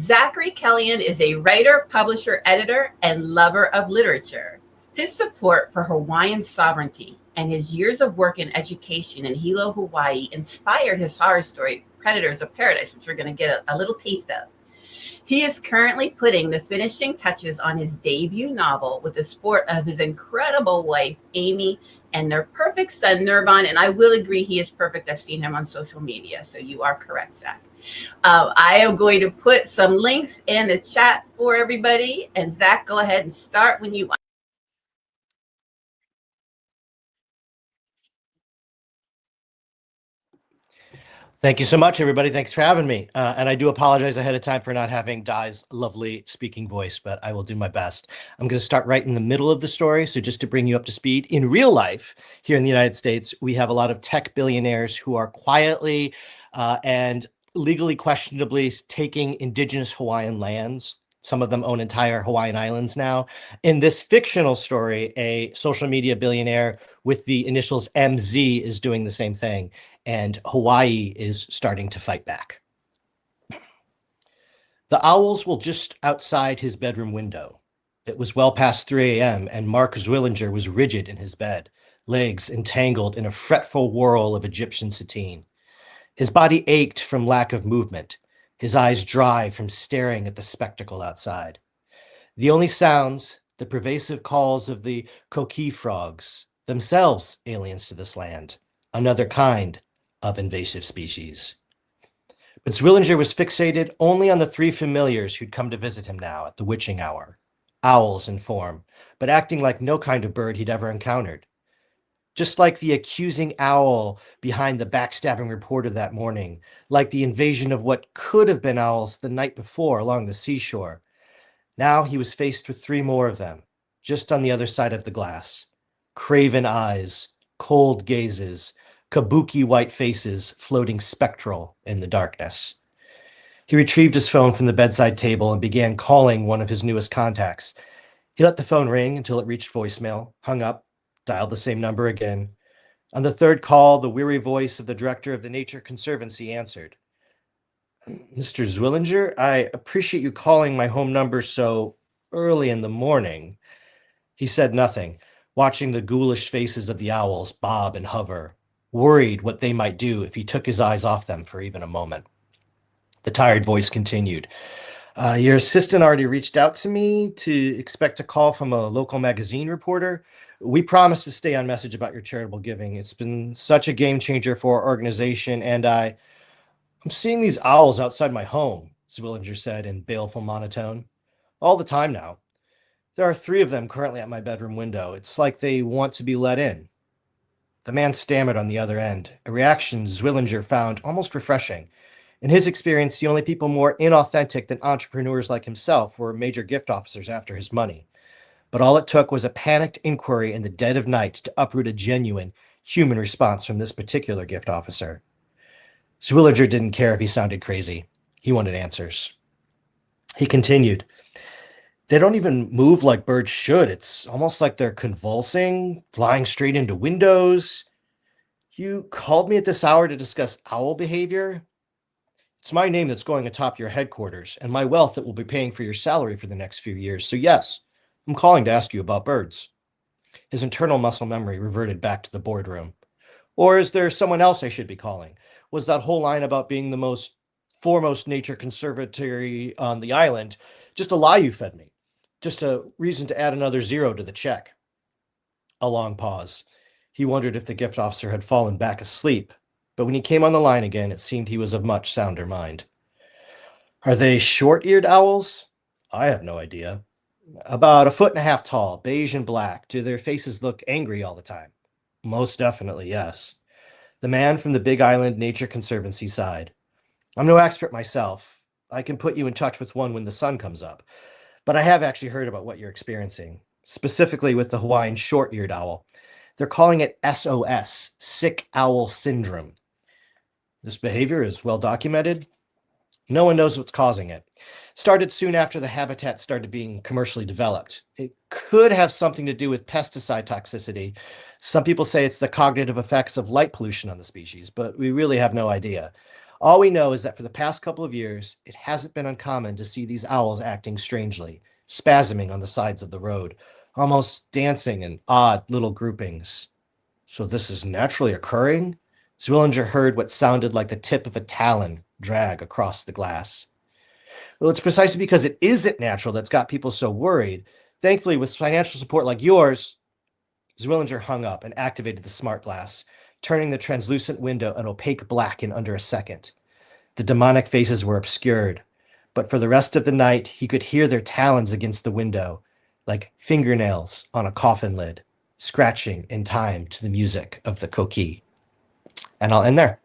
Zachary Kellian is a writer, publisher, editor, and lover of literature. His support for Hawaiian sovereignty and his years of work in education in Hilo, Hawaii inspired his horror story, Predators of Paradise, which we're going to get a little taste of. He is currently putting the finishing touches on his debut novel with the support of his incredible wife, Amy, and their perfect son, Nirvan. And I will agree he is perfect. I've seen him on social media. So you are correct, Zach. I am going to put some links in the chat for everybody. And Zach, go ahead and start when you want. Thank you so much, everybody. Thanks for having me. And I do apologize ahead of time for not having Di's lovely speaking voice, but I will do my best. I'm going to start right in the middle of the story. So just to bring you up to speed, in real life here in the United States, we have a lot of tech billionaires who are quietly and legally questionably taking indigenous Hawaiian lands. Some of them own entire Hawaiian islands now. In this fictional story, a social media billionaire with the initials MZ is doing the same thing. And Hawaii is starting to fight back. The owls were just outside his bedroom window. It was well past 3 a.m., and Mark Zwillinger was rigid in his bed, legs entangled in a fretful whirl of Egyptian sateen. His body ached from lack of movement, his eyes dry from staring at the spectacle outside. The only sounds, the pervasive calls of the coqui frogs, themselves aliens to this land, another kind of invasive species. But Zwillinger was fixated only on the three familiars who'd come to visit him now at the witching hour, owls in form, but acting like no kind of bird he'd ever encountered. Just like the accusing owl behind the backstabbing reporter that morning, like the invasion of what could have been owls the night before along the seashore. Now he was faced with three more of them, just on the other side of the glass. Craven eyes, cold gazes, kabuki white faces floating spectral in the darkness. He retrieved his phone from the bedside table and began calling one of his newest contacts. He let the phone ring until it reached voicemail, hung up, dialed the same number again. On the third call, the weary voice of the director of the Nature Conservancy answered. Mr. Zwillinger, I appreciate you calling my home number so early in the morning. He said nothing, watching the ghoulish faces of the owls bob and hover, worried what they might do if he took his eyes off them for even a moment. The tired voice continued. Your assistant already reached out to me to expect a call from a local magazine reporter. We promised to stay on message about your charitable giving. It's been such a game changer for our organization, and I'm seeing these owls outside my home, Zwillinger said in baleful monotone. All the time now. There are three of them currently at my bedroom window. It's like they want to be let in. The man stammered on the other end, a reaction Zwillinger found almost refreshing. In his experience, the only people more inauthentic than entrepreneurs like himself were major gift officers after his money. But all it took was a panicked inquiry in the dead of night to uproot a genuine human response from this particular gift officer. Zwillinger didn't care if he sounded crazy. He wanted answers. He continued. They don't even move like birds should. It's almost like they're convulsing, flying straight into windows. You called me at this hour to discuss owl behavior? It's my name that's going atop your headquarters, and my wealth that will be paying for your salary for the next few years. So yes, I'm calling to ask you about birds. His internal muscle memory reverted back to the boardroom. Or is there someone else I should be calling? Was that whole line about being the most foremost nature conservatory on the island just a lie you fed me? Just a reason to add another zero to the check. A long pause. He wondered if the gift officer had fallen back asleep, but when he came on the line again, it seemed he was of much sounder mind. Are they short-eared owls? I have no idea. About 1.5 feet tall, beige and black. Do their faces look angry all the time? Most definitely, yes. The man from the Big Island Nature Conservancy sighed. I'm no expert myself. I can put you in touch with one when the sun comes up. But I have actually heard about what you're experiencing, specifically with the Hawaiian short-eared owl. They're calling it SOS, Sick Owl Syndrome. This behavior is well documented. No one knows what's causing it. Started soon after the habitat started being commercially developed. It could have something to do with pesticide toxicity. Some people say it's the cognitive effects of light pollution on the species, but we really have no idea. All we know is that for the past couple of years, it hasn't been uncommon to see these owls acting strangely, spasming on the sides of the road, almost dancing in odd little groupings. So this is naturally occurring? Zwillinger heard what sounded like the tip of a talon drag across the glass. Well, it's precisely because it isn't natural that's got people so worried. Thankfully, with financial support like yours, Zwillinger hung up and activated the smart glass, turning the translucent window an opaque black in under a second. The demonic faces were obscured, but for the rest of the night, he could hear their talons against the window, like fingernails on a coffin lid, scratching in time to the music of the coquille. And I'll end there.